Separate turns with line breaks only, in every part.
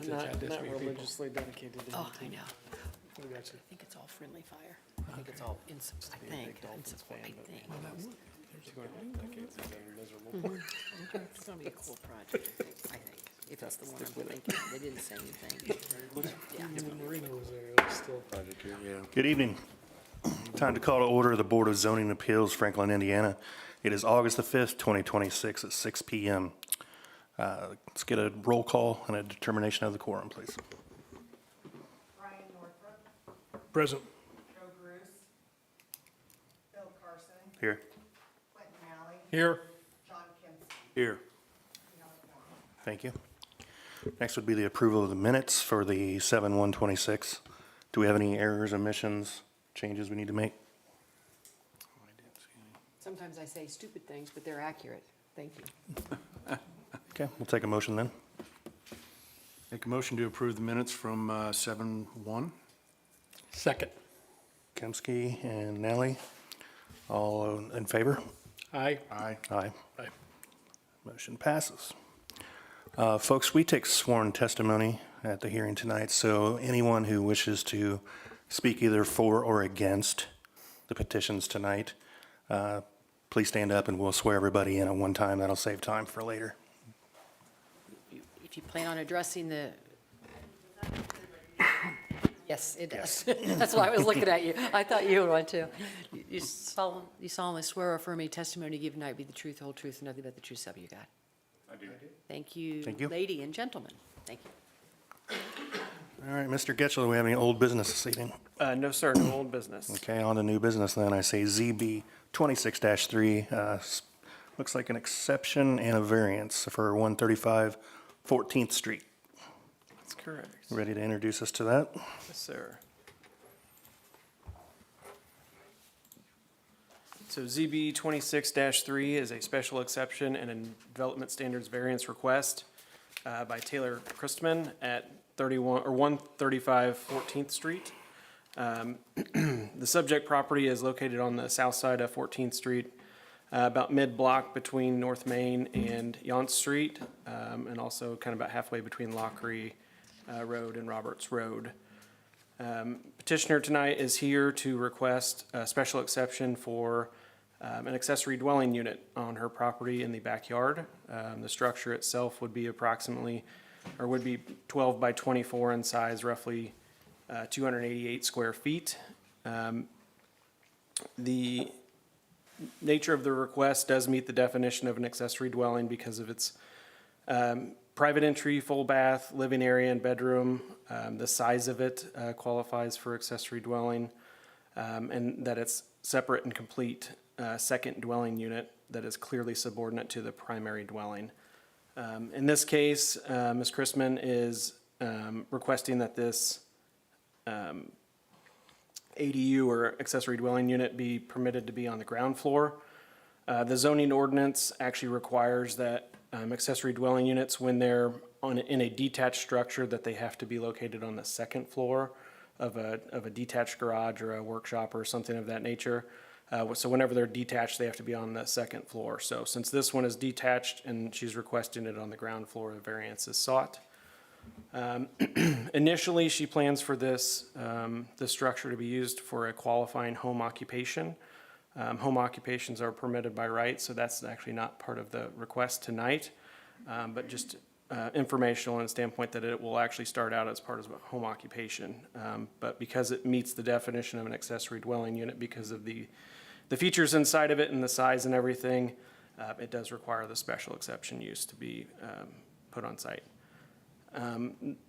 to
not,
chat this
not
many people.
religiously dedicated to
Oh, I
anything.
know.
I got you.
I think it's all friendly fire. I think it's all in support, I think.
Dolphins
In support,
fan,
I
but-
think.
Well, that would.
It's going to be decades of being miserable.
It's gonna be a cool project, I think, if that's the one I'm thinking. They didn't say anything. Yeah.
When Marina was there, it was still.
Good evening. Time to call to order the Board of Zoning Appeals, Franklin, Indiana. It is August the 5th, 2026 at 6 PM. Let's get a roll call and a determination of the quorum, please.
Brian Northrup,
Present.
Joe Bruce, Bill Carson,
Here.
Quentin Malley,
Here.
John Kinsey.
Here.
We have a quorum.
Thank you. Next would be the approval of the minutes for the 7/1/26. Do we have any errors, omissions, changes we need to make?
Sometimes I say stupid things, but they're accurate. Thank you.
Okay, we'll take a motion then.
Make a motion to approve the minutes from 7/1.
Second.
Kemsky and Nally, all in favor?
Aye.
Aye.
Aye.
Aye.
Motion passes. Folks, we take sworn testimony at the hearing tonight, so anyone who wishes to speak either for or against the petitions tonight, please stand up and we'll swear everybody in at one time. That'll save time for later.
If you plan on addressing the. Yes, it does. That's why I was looking at you. I thought you would want to. You solemnly swear or affirm any testimony given tonight be the truth, whole truth, and nothing but the truth, so help you God. I do. Thank you,
Thank you.
lady and gentlemen. Thank you.
All right, Mr. Getchell, do we have any old business this evening?
No, sir, no old business.
Okay, on to new business then. I say ZB 26-3, looks like an exception and a variance for 135 14th Street.
That's correct.
Ready to introduce us to that?
Yes, sir. So ZB 26-3 is a special exception and a development standards variance request by Taylor Christman at 135 14th Street. The subject property is located on the south side of 14th Street, about mid-block between North Main and Yonce Street, and also kind of about halfway between Lockery Road and Roberts Road. Petitioner tonight is here to request a special exception for an accessory dwelling unit on her property in the backyard. The structure itself would be would be 12 by 24 in size, roughly 288 square feet. The nature of the request does meet the definition of an accessory dwelling because of its private entry, full bath, living area, and bedroom. The size of it qualifies for accessory dwelling, and that it's separate and complete second dwelling unit that is clearly subordinate to the primary dwelling. In this case, Ms. Christman is requesting that this ADU or accessory dwelling unit be permitted to be on the ground floor. The zoning ordinance actually requires that accessory dwelling units, when they're in a detached structure, that they have to be located on the second floor of a detached garage or a workshop or something of that nature. So whenever they're detached, they have to be on the second floor. So since this one is detached and she's requesting it on the ground floor, the variance is sought. Initially, she plans for this structure to be used for a qualifying home occupation. Home occupations are permitted by right, so that's actually not part of the request tonight, but just informational in a standpoint that it will actually start out as part of a home occupation. But because it meets the definition of an accessory dwelling unit because of the features inside of it and the size and everything, it does require the special exception use to be put on site.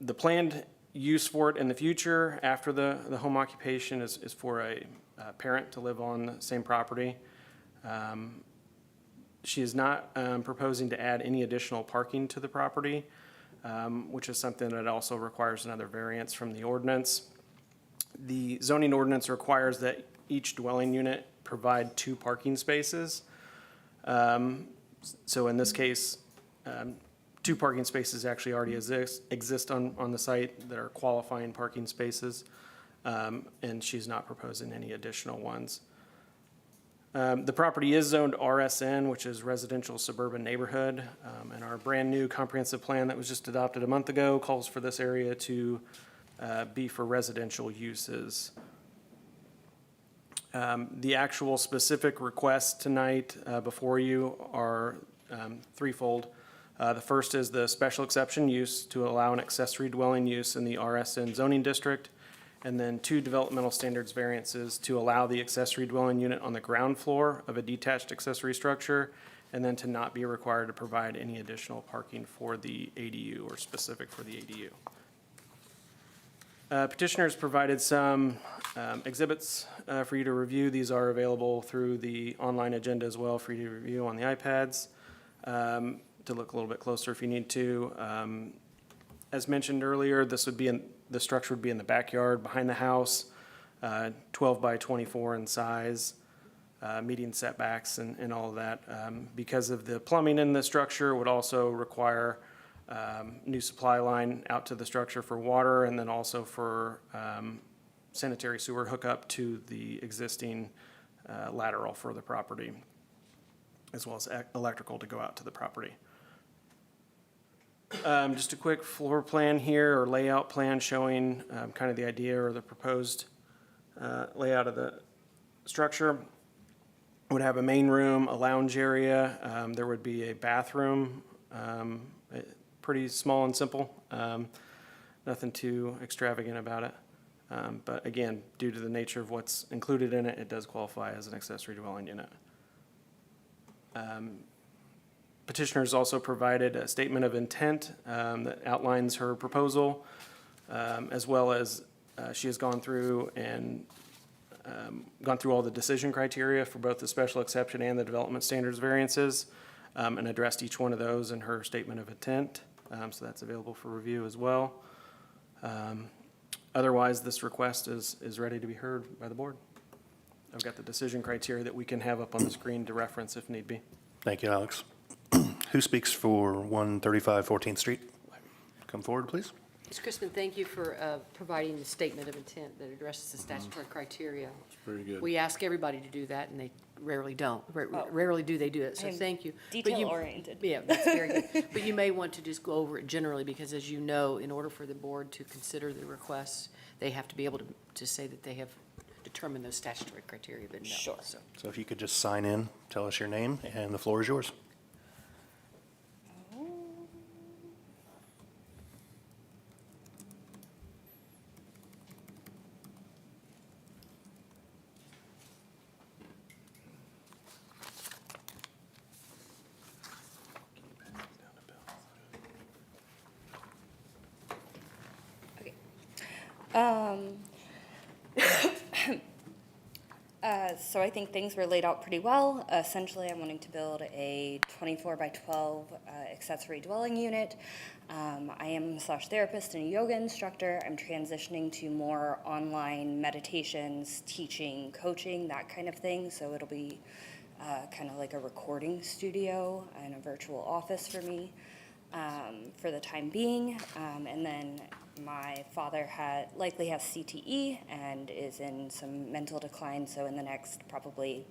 The planned use for it in the future after the home occupation is for a parent to live on the same property. She is not proposing to add any additional parking to the property, which is something that also requires another variance from the ordinance. The zoning ordinance requires that each dwelling unit provide 2 parking spaces. So in this case, 2 parking spaces actually already exist on the site that are qualifying parking spaces, and she's not proposing any additional ones. The property is zoned RSN, which is Residential Suburban Neighborhood, and our brand-new comprehensive plan that was just adopted a month ago calls for this area to be for residential uses. The actual specific requests tonight before you are threefold. The first is the special exception use to allow an accessory dwelling use in the RSN zoning district, and then 2 developmental standards variances to allow the accessory dwelling unit on the ground floor of a detached accessory structure, and then to not be required to provide any additional parking for the ADU or specific for the ADU. Petitioners provided some exhibits for you to review. These are available through the online agenda as well for you to review on the iPads, to look a little bit closer if you need to. As mentioned earlier, the structure would be in the backyard behind the house, 12 by 24 in size, meeting setbacks and all of that. Because of the plumbing in the structure, would also require new supply line out to the structure for water, and then also for sanitary sewer hookup to the existing lateral for the property, as well as electrical to go out to the property. Just a quick floor plan here, or layout plan showing kind of the idea or the proposed layout of the structure. Would have a main room, a lounge area. There would be a bathroom, pretty small and simple. Nothing too extravagant about it. But again, due to the nature of what's included in it, it does qualify as an accessory dwelling unit. Petitioner's also provided a statement of intent that outlines her proposal, as well as she has gone through all the decision criteria for both the special exception and the development standards variances, and addressed each one of those in her statement of intent. So that's available for review as well. Otherwise, this request is ready to be heard by the board. I've got the decision criteria that we can have up on the screen to reference if need be.
Thank you, Alex. Who speaks for 135 14th Street? Come forward, please.
Ms. Crispin, thank you for providing the statement of intent that addresses the statutory criteria.
Very good.
We ask everybody to do that, and they rarely don't. Rarely do they do it, so
I'm
thank you. But you-
detail-oriented.
Yeah, that's very good. But you may want to just go over it generally, because as you know, in order for the board to consider the requests, they have to be able to say that they have determined those statutory criteria, but no.
Sure.
So,
So if you could just sign in, tell us your name, and the floor is yours.
So I think things were laid out pretty well. Essentially, I'm wanting to build a 24 by 12 accessory dwelling unit. I am a massage therapist and a yoga instructor. I'm transitioning to more online meditations, teaching, coaching, that kind of thing. So it'll be kind of like a recording studio and a virtual office for me for the time being. And then my father likely has CTE and is in some mental decline, so in the next probably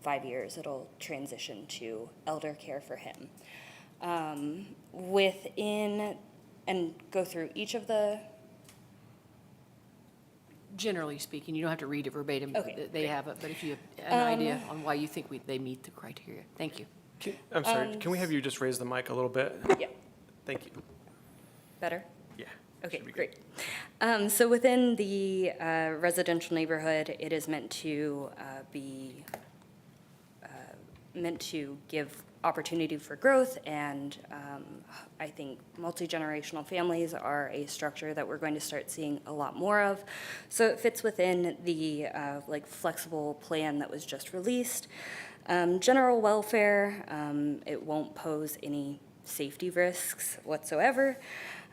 5 years, it'll transition to elder care for him. And go through each of the,
generally speaking, you don't have to read it verbatim.
Okay,
They
great.
have it, but if you have an idea on why you think they meet the criteria. Thank you.
I'm sorry, can we have you just raise the mic a little bit?
yeah,
Thank you.
better?
Yeah.
Okay,
should be
great. So within the residential neighborhood, it is meant to be meant to give opportunity for growth, and I think multi-generational families are a structure that we're going to start seeing a lot more of. So it fits within the like flexible plan that was just released. General welfare, it won't pose any safety risks whatsoever.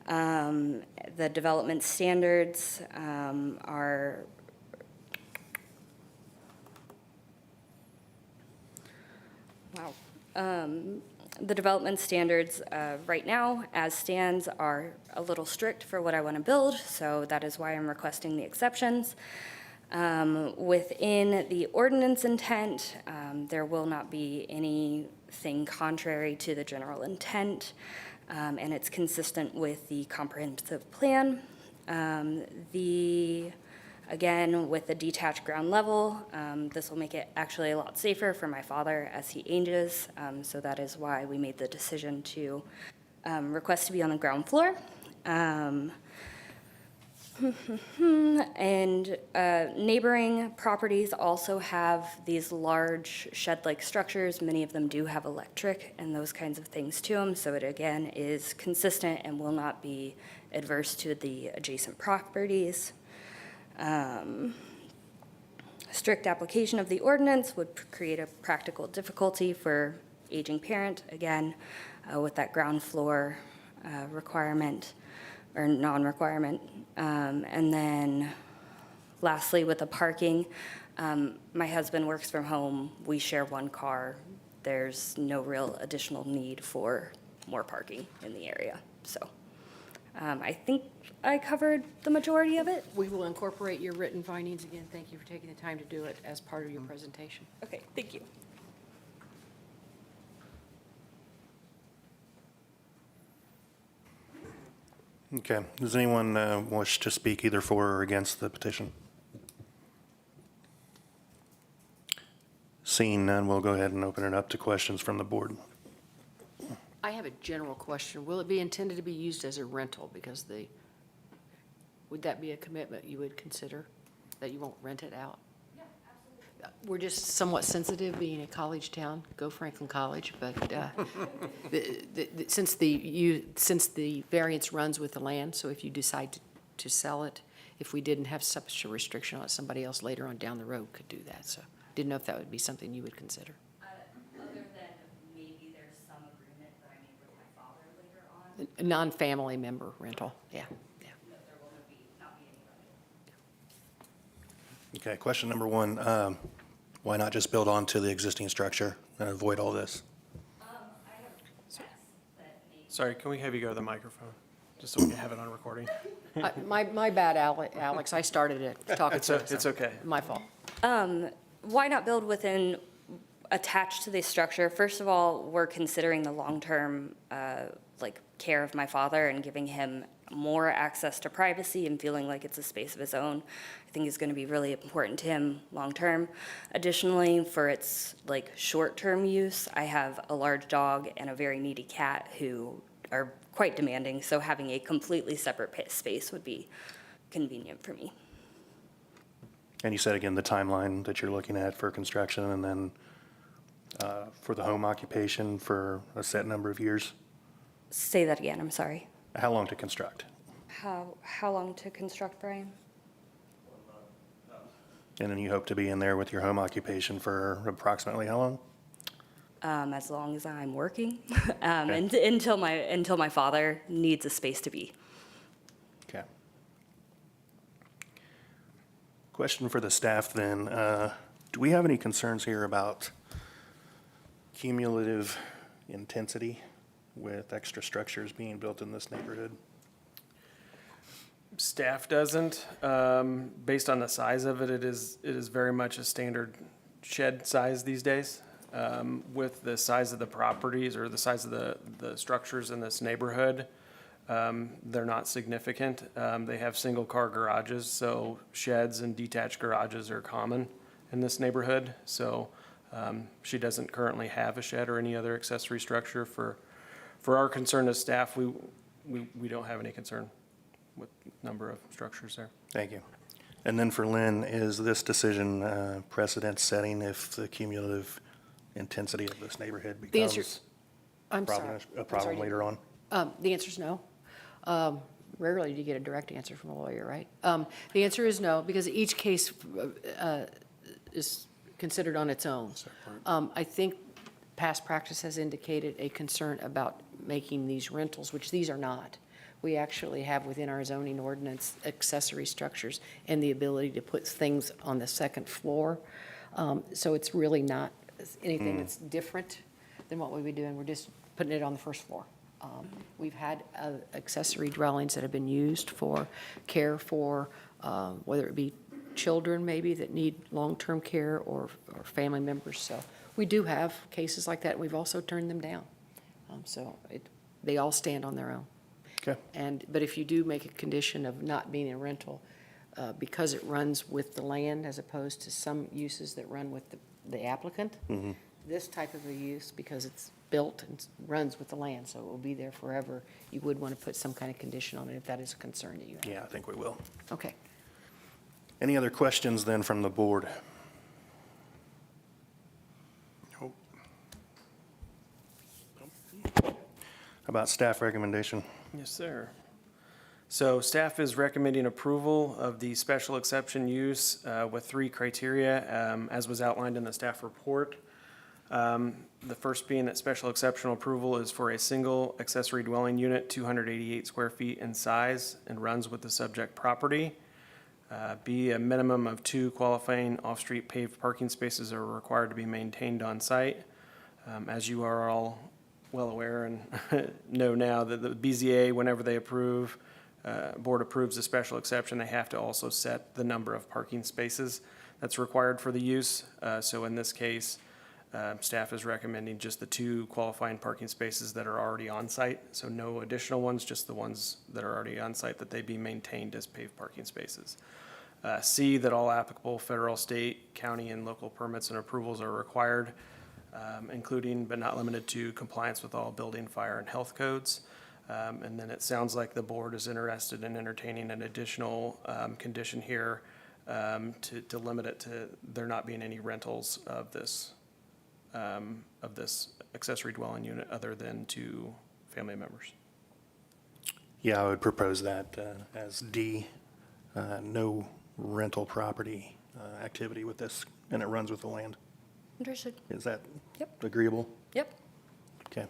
The development standards are the development standards right now, as stands, are a little strict for what I want to build, so that is why I'm requesting the exceptions. Within the ordinance intent, there will not be anything contrary to the general intent, and it's consistent with the comprehensive plan. Again, with the detached ground level, this will make it actually a lot safer for my father as he ages, so that is why we made the decision to request to be on the ground floor. And neighboring properties also have these large shed-like structures. Many of them do have electric and those kinds of things to them, so it again is consistent and will not be adverse to the adjacent properties. Strict application of the ordinance would create a practical difficulty for aging parent, again, with that ground floor requirement or non-requirement. And then lastly, with the parking, my husband works from home. We share one car. There's no real additional need for more parking in the area. So I think I covered the majority of it.
We will incorporate your written findings again. Thank you for taking the time to do it as part of your presentation.
Okay, thank you.
Okay, does anyone wish to speak either for or against the petition? Seeing none, we'll go ahead and open it up to questions from the board.
I have a general question. Will it be intended to be used as a rental? Because would that be a commitment you would consider, that you won't rent it out? Yeah, absolutely. We're just somewhat sensitive, being a college town, go Franklin College, but since the variance runs with the land, so if you decide to sell it, if we didn't have such a restriction on it, somebody else later on down the road could do that. So didn't know if that would be something you would consider.
Other than maybe there's some agreement that I made with my father later on,
A non-family member rental, yeah.
no, there will not be any rental.
Okay, question number one, why not just build onto the existing structure and avoid all this?
I have guess that maybe.
Sorry, can we have you go to the microphone, just so we can have it on recording?
My bad, Alex, I started it, talking to
It's okay.
My fault.
Why not build within, attached to the structure? First of all, we're considering the long-term, care of my father and giving him more access to privacy and feeling like it's a space of his own. I think is going to be really important to him long-term. Additionally, for its short-term use, I have a large dog and a very needy cat who are quite demanding, so having a completely separate space would be convenient for me.
And you said again, the timeline that you're looking at for construction and then for the home occupation for a set number of years?
Say that again, I'm sorry.
How long to construct?
How long to construct, Brian?
And then you hope to be in there with your home occupation for approximately how long?
As long as I'm working, and until my father needs a space to be.
Okay. Question for the staff then. Do we have any concerns here about cumulative intensity with extra structures being built in this neighborhood?
Staff doesn't. Based on the size of it, it is very much a standard shed size these days. With the size of the properties or the size of the structures in this neighborhood, they're not significant. They have single-car garages, so sheds and detached garages are common in this neighborhood. So she doesn't currently have a shed or any other accessory structure. For our concern as staff, we don't have any concern with number of structures there.
Thank you. And then for Lynn, is this decision precedent setting if the cumulative intensity of this neighborhood
The answer-
becomes
I'm sorry.
a problem later on?
The answer is no. Rarely do you get a direct answer from a lawyer, right? The answer is no, because each case is considered on its own. I think past practice has indicated a concern about making these rentals, which these are not. We actually have within our zoning ordinance accessory structures and the ability to put things on the second floor. So it's really not anything that's different than what we would do, and we're just putting it on the first floor. We've had accessory dwellings that have been used for care for, whether it be children maybe that need long-term care or family members. So we do have cases like that. We've also turned them down. They all stand on their own.
Okay.
But if you do make a condition of not being a rental, because it runs with the land as opposed to some uses that run with the applicant, this type of a use, because it's built and runs with the land, so it will be there forever, you would want to put some kind of condition on it if that is a concern that you have.
Yeah, I think we will.
Okay.
Any other questions then from the board?
Nope.
How about staff recommendation?
Yes, sir. So staff is recommending approval of the special exception use with 3 criteria, as was outlined in the staff report. The first being that special exceptional approval is for a single accessory dwelling unit, 288 square feet in size, and runs with the subject property. B, a minimum of 2 qualifying off-street paved parking spaces are required to be maintained on site. As you are all well aware and know now, that the BZA, whenever they board approves a special exception, they have to also set the number of parking spaces that's required for the use. So in this case, staff is recommending just the 2 qualifying parking spaces that are already on site. So no additional ones, just the ones that are already on site, that they be maintained as paved parking spaces. C, that all applicable federal, state, county, and local permits and approvals are required, including but not limited to compliance with all building, fire, and health codes. And then it sounds like the board is interested in entertaining an additional condition here to limit it to there not being any rentals of this accessory dwelling unit other than to family members.
Yeah, I would propose that as D, no rental property activity with this, and it runs with the land.
Understood.
Is that
Yep.
agreeable?
Yep.
Okay.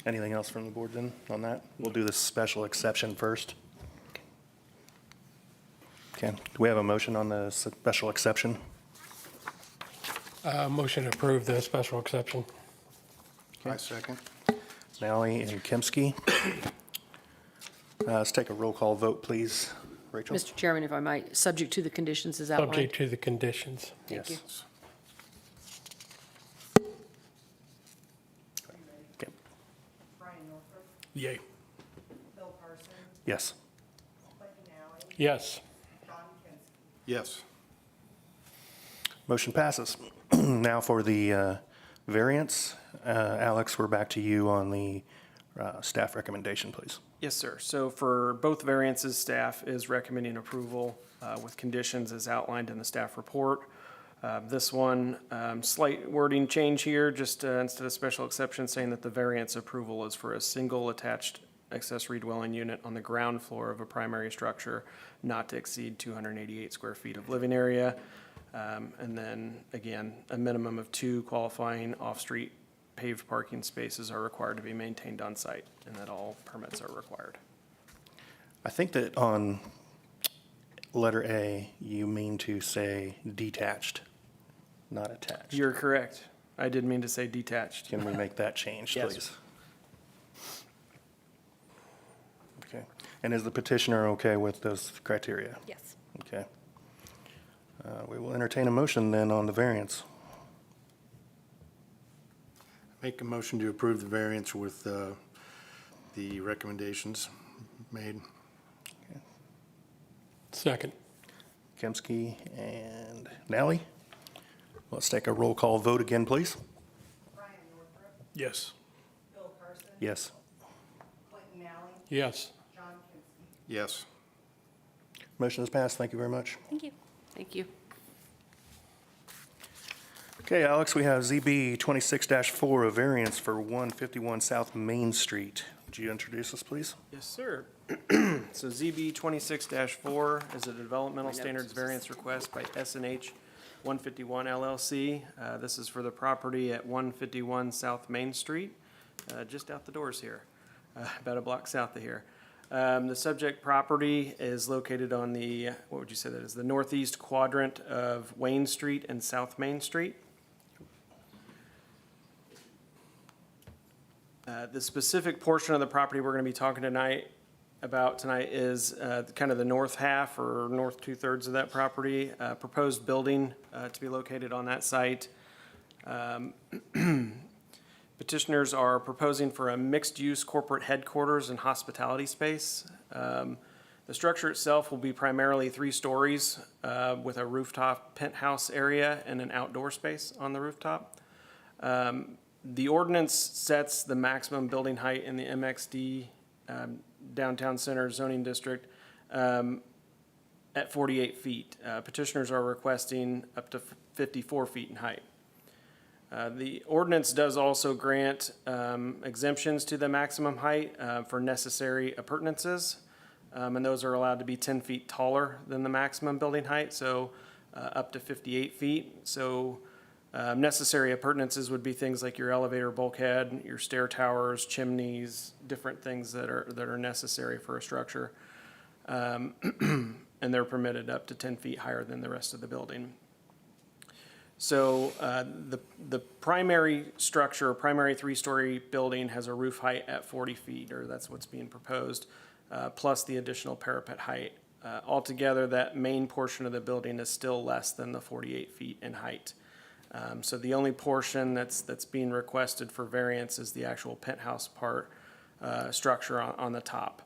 Anything else from the board then on that? We'll do the special exception first. Okay, do we have a motion on the special exception?
Motion to approve the special exception.
I second.
Nally and Kemsky. Let's take a roll call vote, please. Rachel?
Mr. Chairman, if I might, subject to the conditions as outlined.
Subject to the conditions.
Thank you.
Yes. Okay.
Brian Northrop,
Yay.
Bill Carson,
Yes.
Quentin Alley,
Yes.
John Kinsky.
Yes.
Motion passes. Now for the variance. Alex, we're back to you on the staff recommendation, please.
Yes, sir. So for both variances, staff is recommending approval with conditions as outlined in the staff report. This one, slight wording change here, just instead of special exception, saying that the variance approval is for a single attached accessory dwelling unit on the ground floor of a primary structure not to exceed 288 square feet of living area. And then, again, a minimum of 2 qualifying off-street paved parking spaces are required to be maintained on site, and that all permits are required.
I think that on letter A, you mean to say detached, not attached.
You're correct. I did mean to say detached.
Can we make that change,
Yes.
please? Okay. And is the petitioner okay with those criteria?
Yes.
Okay. We will entertain a motion then on the variance.
Make a motion to approve the variance with the recommendations made.
Second.
Kemsky and Nally. Let's take a roll call vote again, please.
Brian Northrop,
Yes.
Bill Carson,
Yes.
Quentin Alley,
Yes.
John Kinsky.
Yes.
Motion is passed. Thank you very much.
Thank you.
Thank you.
Okay, Alex, we have ZB 26-4, a variance for 151 South Main Street. Would you introduce us, please?
Yes, sir. So ZB 26-4 is a developmental standards variance request by S&H 151 LLC. This is for the property at 151 South Main Street, just out the doors here, about a block south of here. The subject property is located on the, what would you say that is, the northeast quadrant of Wayne Street and South Main Street. The specific portion of the property we're going to be talking tonight about tonight is kind of the north half or north 2/3 of that property, proposed building to be located on that site. Petitioners are proposing for a mixed-use corporate headquarters and hospitality space. The structure itself will be primarily 3 stories with a rooftop penthouse area and an outdoor space on the rooftop. The ordinance sets the maximum building height in the MXD Downtown Center zoning district at 48 feet. Petitioners are requesting up to 54 feet in height. The ordinance does also grant exemptions to the maximum height for necessary appurtenances, and those are allowed to be 10 feet taller than the maximum building height, so up to 58 feet. So necessary appurtenances would be things like your elevator bulkhead, your stair towers, chimneys, different things that are necessary for a structure. And they're permitted up to 10 feet higher than the rest of the building. So the primary structure, primary 3-story building has a roof height at 40 feet, or that's what's being proposed, plus the additional parapet height. Altogether, that main portion of the building is still less than the 48 feet in height. So the only portion that's being requested for variance is the actual penthouse part structure on the top.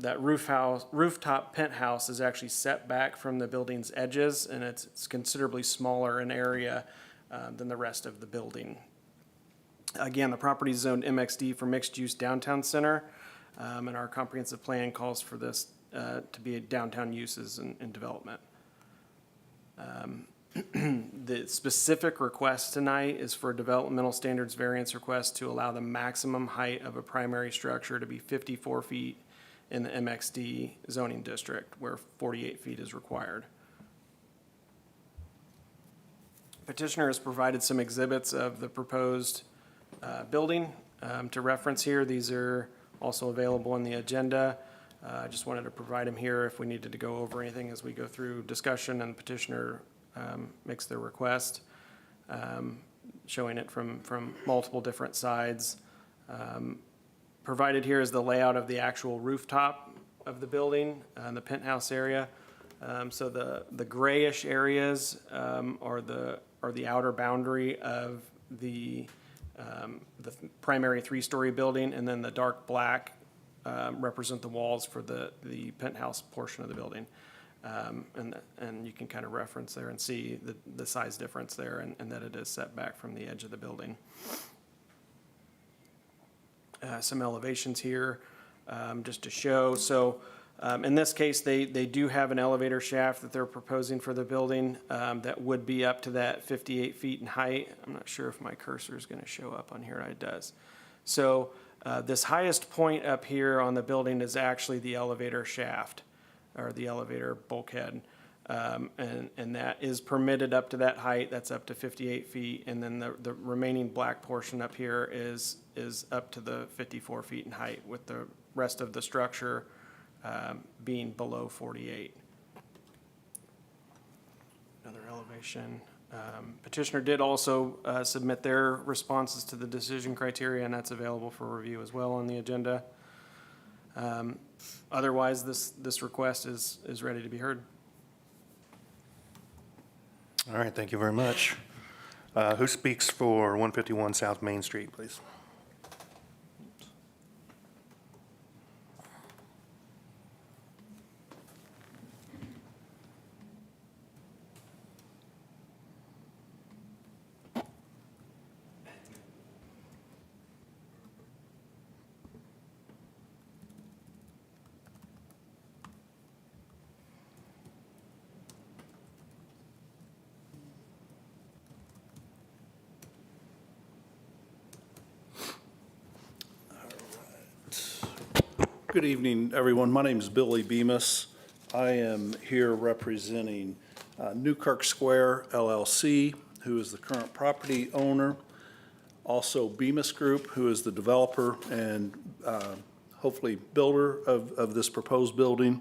That rooftop penthouse is actually set back from the building's edges, and it's considerably smaller in area than the rest of the building. Again, the property is zoned MXD for mixed-use downtown center, and our comprehensive plan calls for this to be a downtown uses and development. The specific request tonight is for a developmental standards variance request to allow the maximum height of a primary structure to be 54 feet in the MXD zoning district, where 48 feet is required. Petitioner has provided some exhibits of the proposed building to reference here. These are also available on the agenda. I just wanted to provide them here if we needed to go over anything as we go through discussion and petitioner makes their request, showing it from multiple different sides. Provided here is the layout of the actual rooftop of the building and the penthouse area. So the grayish areas are the outer boundary of the primary 3-story building, and then the dark black represent the walls for the penthouse portion of the building. And you can kind of reference there and see the size difference there, and that it is set back from the edge of the building. Some elevations here just to show. So in this case, they do have an elevator shaft that they're proposing for the building that would be up to that 58 feet in height. I'm not sure if my cursor is going to show up on here. It does. So this highest point up here on the building is actually the elevator shaft, or the elevator bulkhead. And that is permitted up to that height. That's up to 58 feet. And then the remaining black portion up here is up to the 54 feet in height, with the rest of the structure being below 48. Another elevation. Petitioner did also submit their responses to the decision criteria, and that's available for review as well on the agenda. Otherwise, this request is ready to be heard.
All right, thank you very much. Who speaks for 151 South Main Street, please?
Good evening, everyone. My name is Billy Bemis. I am here representing Newkirk Square LLC, who is the current property owner. Also Bemis Group, who is the developer and hopefully builder of this proposed building,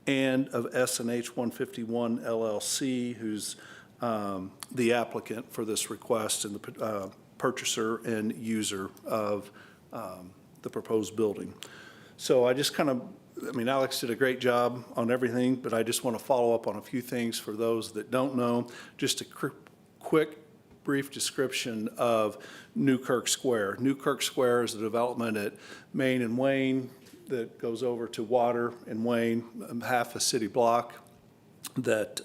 and of S&H 151 LLC, who's the applicant for this request and the purchaser and user of the proposed building. So I just kind of I mean, Alex did a great job on everything, but I just want to follow up on a few things for those that don't know. Just a quick, brief description of Newkirk Square. Newkirk Square is a development at Main and Wayne that goes over to Water and Wayne, half a city block, that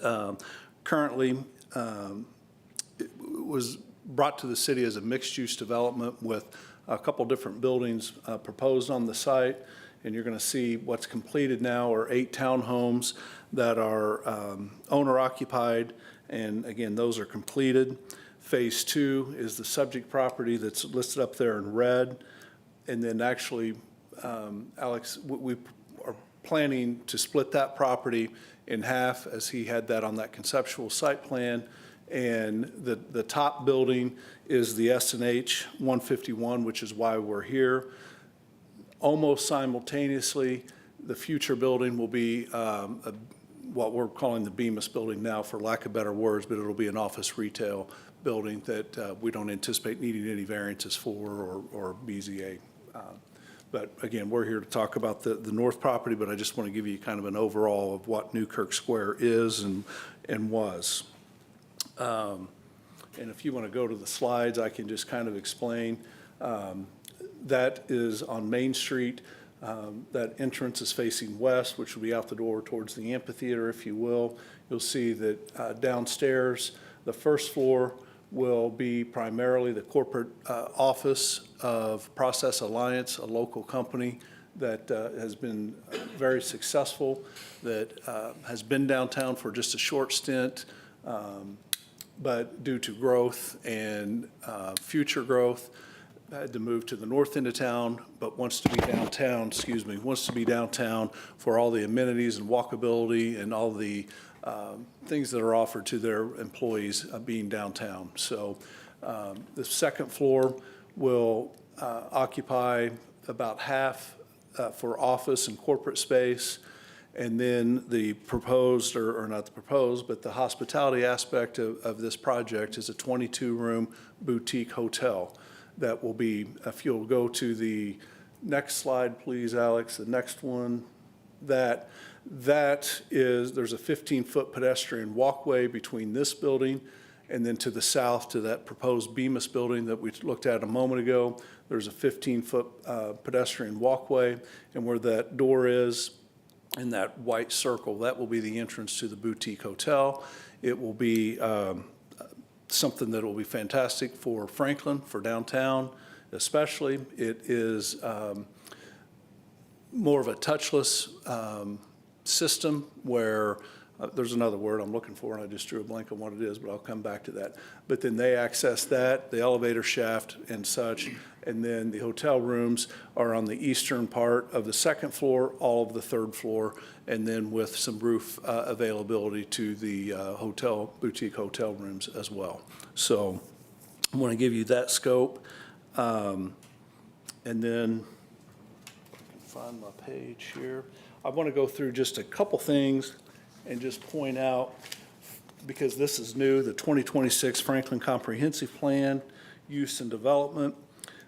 currently it was brought to the city as a mixed-use development with a couple different buildings proposed on the site. And you're going to see what's completed now are 8 townhomes that are owner-occupied. And again, those are completed. Phase 2 is the subject property that's listed up there in red. And then actually, Alex, we are planning to split that property in half as he had that on that conceptual site plan. And the top building is the S&H 151, which is why we're here. Almost simultaneously, the future building will be what we're calling the Bemis building now, for lack of better words, but it'll be an office retail building that we don't anticipate needing any variances for or BZA. But again, we're here to talk about the north property, but I just want to give you kind of an overall of what Newkirk Square is and was. And if you want to go to the slides, I can just kind of explain. That is on Main Street. That entrance is facing west, which will be out the door towards the amphitheater, if you will. You'll see that downstairs, the first floor will be primarily the corporate office of Process Alliance, a local company that has been very successful, that has been downtown for just a short stint, but due to growth and future growth, had to move to the north end of town, but wants to be downtown, wants to be downtown for all the amenities and walkability and all the things that are offered to their employees being downtown. So the second floor will occupy about half for office and corporate space. And then the proposed, or not the proposed, but the hospitality aspect of this project is a 22-room boutique hotel that will be, if you'll go to the next slide, please, Alex, the next one, that is, there's a 15-foot pedestrian walkway between this building and then to the south to that proposed Bemis building that we looked at a moment ago. There's a 15-foot pedestrian walkway, and where that door is in that white circle, that will be the entrance to the boutique hotel. It will be something that will be fantastic for Franklin, for downtown especially. It is more of a touchless system where there's another word I'm looking for, and I just drew a blank on what it is, but I'll come back to that. But then they access that, the elevator shaft and such, and then the hotel rooms are on the eastern part of the second floor, all of the third floor, and then with some roof availability to the boutique hotel rooms as well. So I want to give you that scope. And then I can find my page here. I want to go through just a couple things and just point out, because this is new, the 2026 Franklin Comprehensive Plan, Use and Development.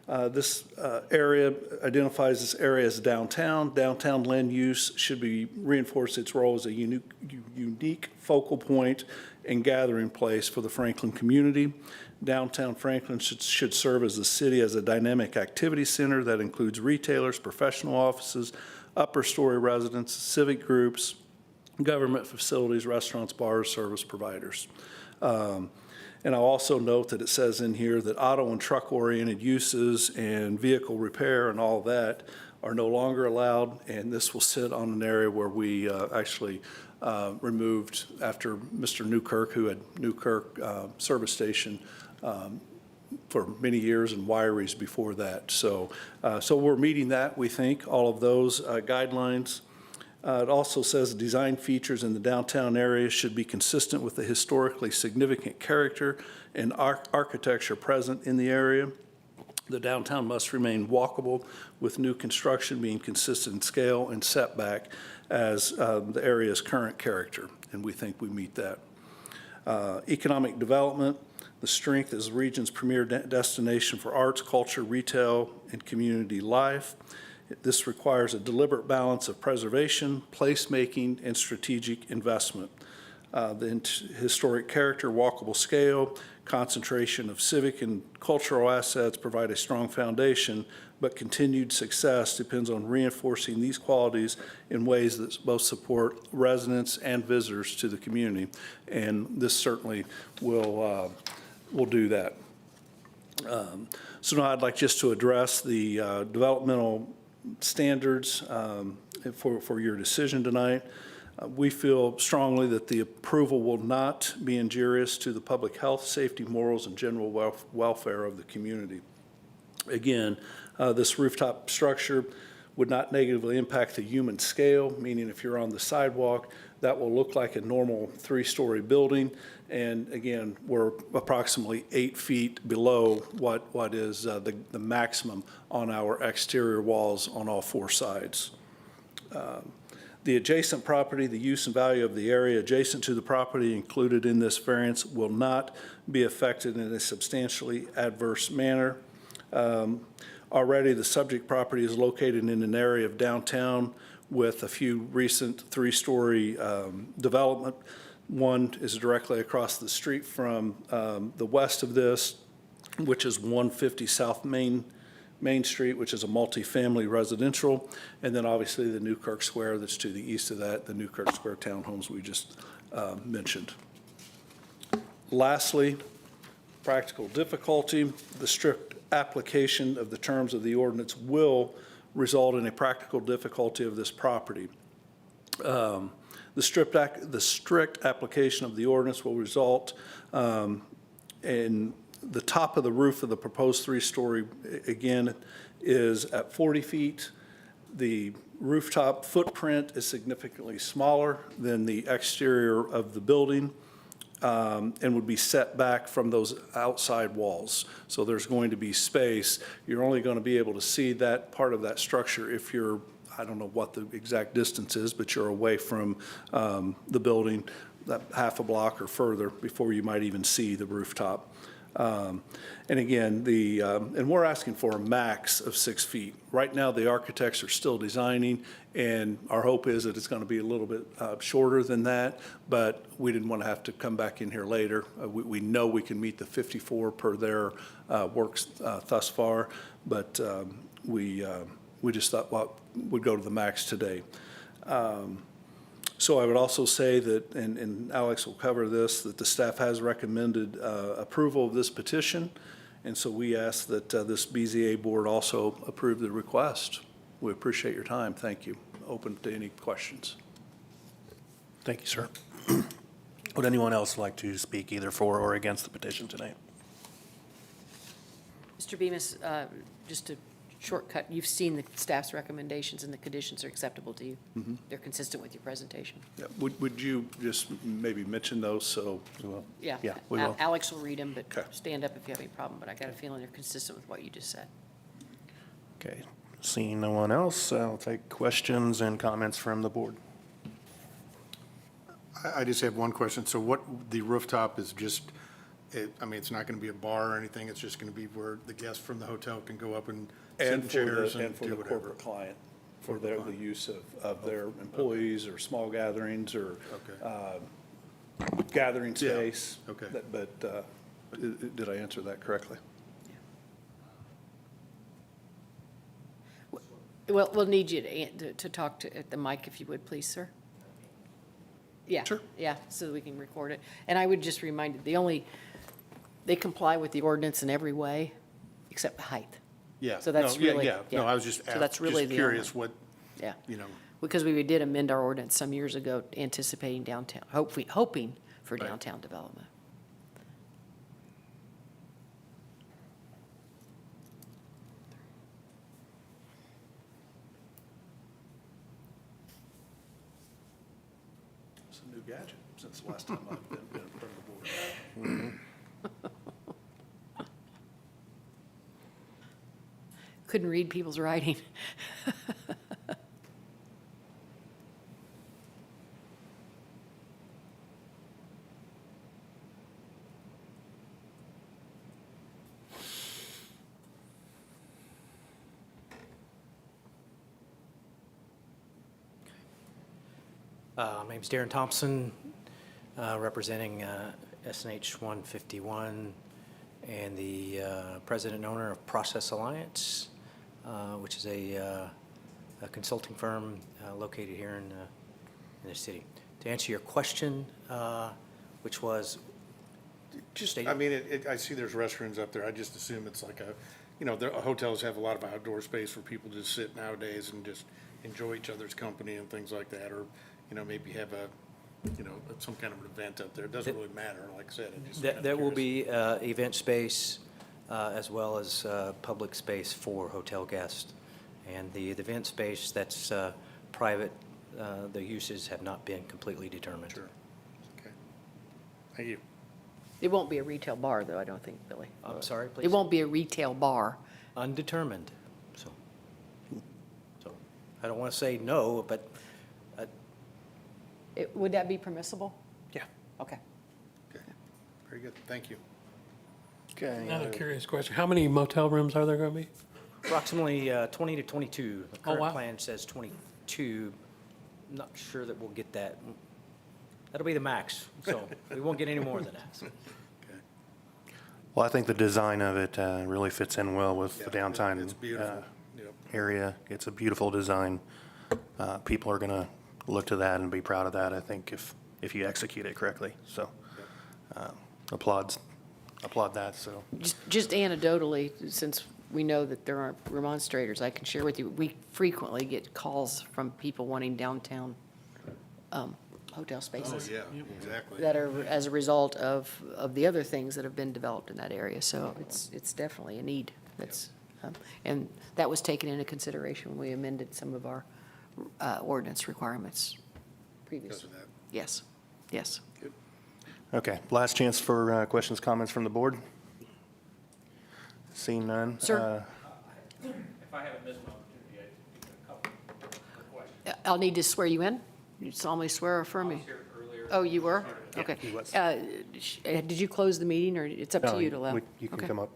This area identifies this area as downtown. Downtown land use should be reinforce its role as a unique focal point and gathering place for the Franklin community. Downtown Franklin should serve as the city as a dynamic activity center that includes retailers, professional offices, upper story residences, civic groups, government facilities, restaurants, bars, service providers. And I'll also note that it says in here that auto and truck-oriented uses and vehicle repair and all that are no longer allowed, and this will sit on an area where we actually removed after Mr. Newkirk, who had Newkirk Service Station for many years and wineries before that. So we're meeting that, we think, all of those guidelines. It also says design features in the downtown area should be consistent with the historically significant character and architecture present in the area. The downtown must remain walkable, with new construction being consistent in scale and setback as the area's current character, and we think we meet that. Economic development, the strength is the region's premier destination for arts, culture, retail, and community life. This requires a deliberate balance of preservation, placemaking, and strategic investment. The historic character, walkable scale, concentration of civic and cultural assets provide a strong foundation, but continued success depends on reinforcing these qualities in ways that both support residents and visitors to the community. And this certainly will do that. So now I'd like just to address the developmental standards for your decision tonight. We feel strongly that the approval will not be injurious to the public health, safety, morals, and general welfare of the community. Again, this rooftop structure would not negatively impact the human scale, meaning if you're on the sidewalk, that will look like a normal 3-story building. And again, we're approximately 8 feet below what is the maximum on our exterior walls on all 4 sides. The adjacent property, the use and value of the area adjacent to the property included in this variance will not be affected in a substantially adverse manner. Already, the subject property is located in an area of downtown with a few recent 3-story development. One is directly across the street from the west of this, which is 150 South Main Street, which is a multifamily residential, and then obviously the Newkirk Square that's to the east of that, the Newkirk Square townhomes we just mentioned. Lastly, practical difficulty. The strict application of the terms of the ordinance will result in a practical difficulty of this property. The strict application of the ordinance will result in the top of the roof of the proposed 3-story, again, is at 40 feet. The rooftop footprint is significantly smaller than the exterior of the building and would be set back from those outside walls. So there's going to be space. You're only going to be able to see that part of that structure if you're, I don't know what the exact distance is, but you're away from the building, that half a block or further before you might even see the rooftop. And again, and we're asking for a max of 6 feet. Right now, the architects are still designing, and our hope is that it's going to be a little bit shorter than that, but we didn't want to have to come back in here later. We know we can meet the 54 per their works thus far, but we just thought, well, we'd go to the max today. So I would also say that, and Alex will cover this, that the staff has recommended approval of this petition, and so we ask that this BZA board also approve the request. We appreciate your time. Thank you. Open to any questions.
Thank you, sir. Would anyone else like to speak either for or against the petition tonight?
Mr. Bemis, just a shortcut, you've seen the staff's recommendations and the conditions are acceptable to you?
Mm-hmm.
They're consistent with your presentation?
Yeah, would you just maybe mention those so?
Yeah.
Yeah, we will.
Alex will read them, but
Okay.
stand up if you have any problem, but I got a feeling they're consistent with what you just said.
Okay, seeing no one else, I'll take questions and comments from the board.
I just have one question. So what, the rooftop is just, I mean, it's not going to be a bar or anything, it's just going to be where the guests from the hotel can go up and sit in chairs and
for
do
the
whatever?
corporate client, for the use of their employees or small gatherings or gathering
Yeah,
space.
okay.
But did I answer that correctly?
Well, we'll need you to talk at the mic if you would, please, sir. Yeah.
Sure.
Yeah, so that we can record it. And I would just remind you, they comply with the ordinance in every way except the height.
Yeah.
So that's
No, yeah,
really-
yeah. No,
yeah.
I was just
So that's really
just
the
curious
only-
what,
Yeah.
you know,
Because we did amend our ordinance some years ago anticipating downtown, hoping for
Right.
downtown development.
It's a new gadget since the last time I've been in front of the board.
Couldn't read people's writing.
My name's Darren Thompson, representing SNH 151 and the president and owner of Process Alliance, which is a consulting firm located here in the city. To answer your question, which was,
Just, I mean, I see there's restrooms up there. I just assume it's like the hotels have a lot of outdoor space for people to just sit nowadays and just enjoy each other's company and things like that, or, maybe have some kind of an event up there. It doesn't really matter, like I said. I just kind of
there will
curious.
be event space as well as public space for hotel guests. And the event space that's private, the uses have not been completely determined.
Sure. Okay. Thank you.
It won't be a retail bar, though, I don't think, Billy.
I'm sorry, please?
It won't be a retail bar.
Undetermined, so I don't want to say no, but
Would that be permissible?
yeah.
Okay.
Okay. Very good. Thank you.
Okay.
Another curious question. How many motel rooms are there going to be?
Approximately 20 to 22. The
Oh,
current
wow.
plan says 22. Not sure that we'll get that. That'll be the max, so we won't get any more than that.
Well, I think the design of it really fits in well with the
Yeah,
downtown
It's beautiful. Yep.
area. It's a beautiful design. People are going to look to that and be proud of that, I think, if you execute it correctly. So applaud that, so.
Just anecdotally, since we know that there aren't remonstrators, I can share with you, we frequently get calls from people wanting downtown hotel
Oh,
spaces
yeah, exactly.
that are as a result of the other things that have been developed in that area. So it's definitely a need. And that was taken into consideration when we amended some of our ordinance requirements
Because
previously.
of that.
Yes, yes.
Okay, last chance for questions, comments from the board? Seeing none.
Sir?
If I haven't missed an opportunity, I have a couple of questions.
I'll need to swear you in. You solemnly swear or affirm me?
I was here earlier.
Oh, you were? Okay.
he was.
Did you close the meeting, or it's up to
No,
you to allow?
You can
Okay.
come up.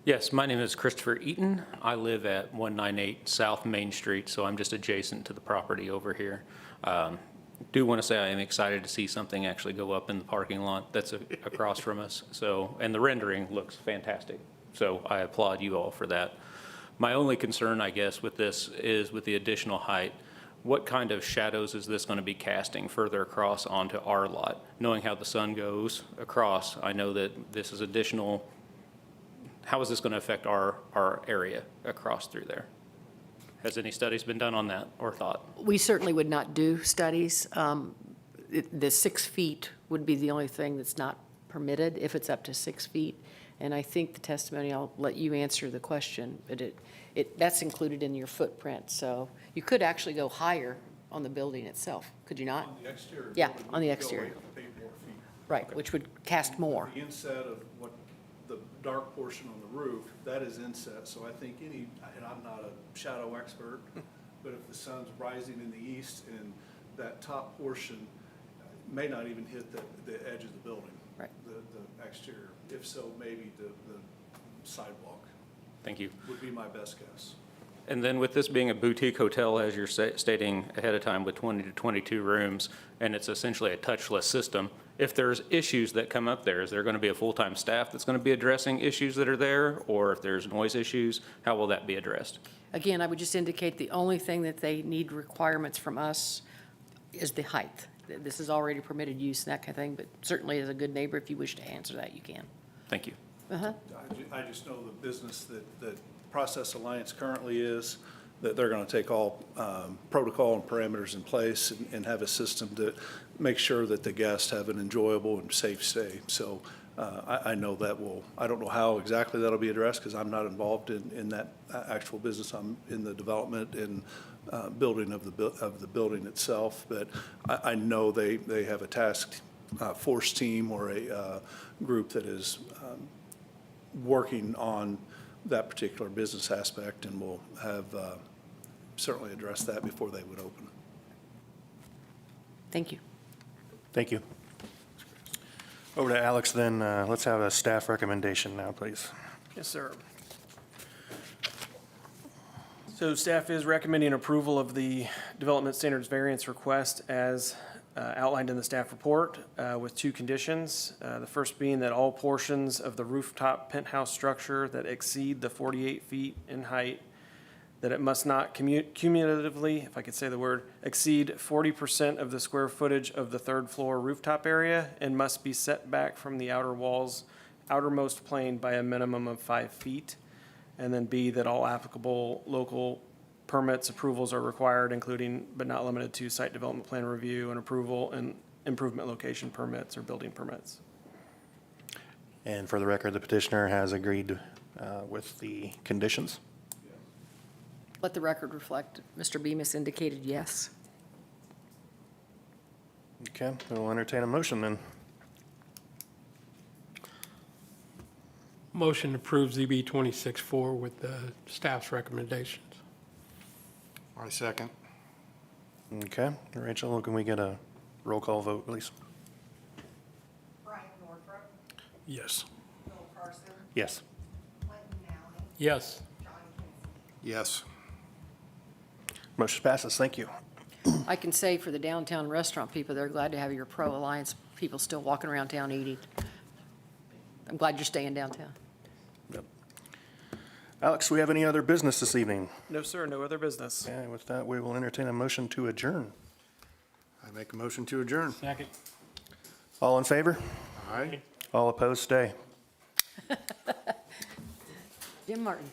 Yes, my name is Christopher Eaton. I live at 198 South Main Street, so I'm just adjacent to the property over here. Do want to say I am excited to see something actually go up in the parking lot that's across from us. So, and the rendering looks fantastic. So I applaud you all for that. My only concern, I guess, with this is with the additional height. What kind of shadows is this going to be casting further across onto our lot? Knowing how the sun goes across, I know that this is additional. How is this going to affect our area across through there? Has any studies been done on that or thought?
We certainly would not do studies. The 6 feet would be the only thing that's not permitted if it's up to 6 feet. And I think the testimony, I'll let you answer the question, but that's included in your footprint. So you could actually go higher on the building itself, could you not?
On the exterior.
Yeah,
building,
on the
we could go
exterior.
8 more feet.
Right, which would cast more.
The inset of what, the dark portion on the roof, that is inset, so I think and I'm not a shadow expert, but if the sun's rising in the east and that top portion may not even hit the edge of the building.
Right.
The exterior, if so, maybe the sidewalk
Thank you.
would be my best guess.
And then with this being a boutique hotel, as you're stating ahead of time, with 20 to 22 rooms, and it's essentially a touchless system, if there's issues that come up there, is there going to be a full-time staff that's going to be addressing issues that are there? Or if there's noise issues, how will that be addressed?
Again, I would just indicate the only thing that they need requirements from us is the height. This is already permitted use and that kind of thing, but certainly as a good neighbor, if you wish to answer that, you can.
Thank you.
I just know the business that Process Alliance currently is, that they're going to take all protocol and parameters in place and have a system to make sure that the guests have an enjoyable and safe stay. So I know that I don't know how exactly that'll be addressed because I'm not involved in that actual business. I'm in the development and building of the building itself. But I know they have a task force team or a group that is working on that particular business aspect, and will have certainly addressed that before they would open.
Thank you.
Thank you. Over to Alex then. Let's have a staff recommendation now, please.
Yes, sir. So staff is recommending approval of the development standards variance request as outlined in the staff report with two conditions. The first being that all portions of the rooftop penthouse structure that exceed the 48 feet in height, that it must not cumulatively, if I could say the word, exceed 40% of the square footage of the third floor rooftop area, and must be set back from the outer wall's outermost plane by a minimum of 5 feet. And then B, that all applicable local permits, approvals are required, including but not limited to site development plan review and approval and improvement location permits or building permits.
And for the record, the petitioner has agreed with the conditions.
Let the record reflect, Mr. Bemis indicated yes.
Okay, we'll entertain a motion then.
Motion to approve ZB 26-4 with the staff's recommendations.
I second.
Okay, Rachel, can we get a roll call vote, please?
Brian Northrop,
Yes.
Bill Carson,
Yes.
Clinton Nowling,
Yes.
John Kinsey.
Yes.
Motion passes. Thank you.
I can say for the downtown restaurant people, they're glad to have your pro-alliance people still walking around town eating. I'm glad you're staying downtown.
Alex, do we have any other business this evening?
No, sir, no other business.
Okay, with that, we will entertain a motion to adjourn.
I make a motion to adjourn.
Second.
All in favor?
Aye.
All opposed, stay.
Jim Martin.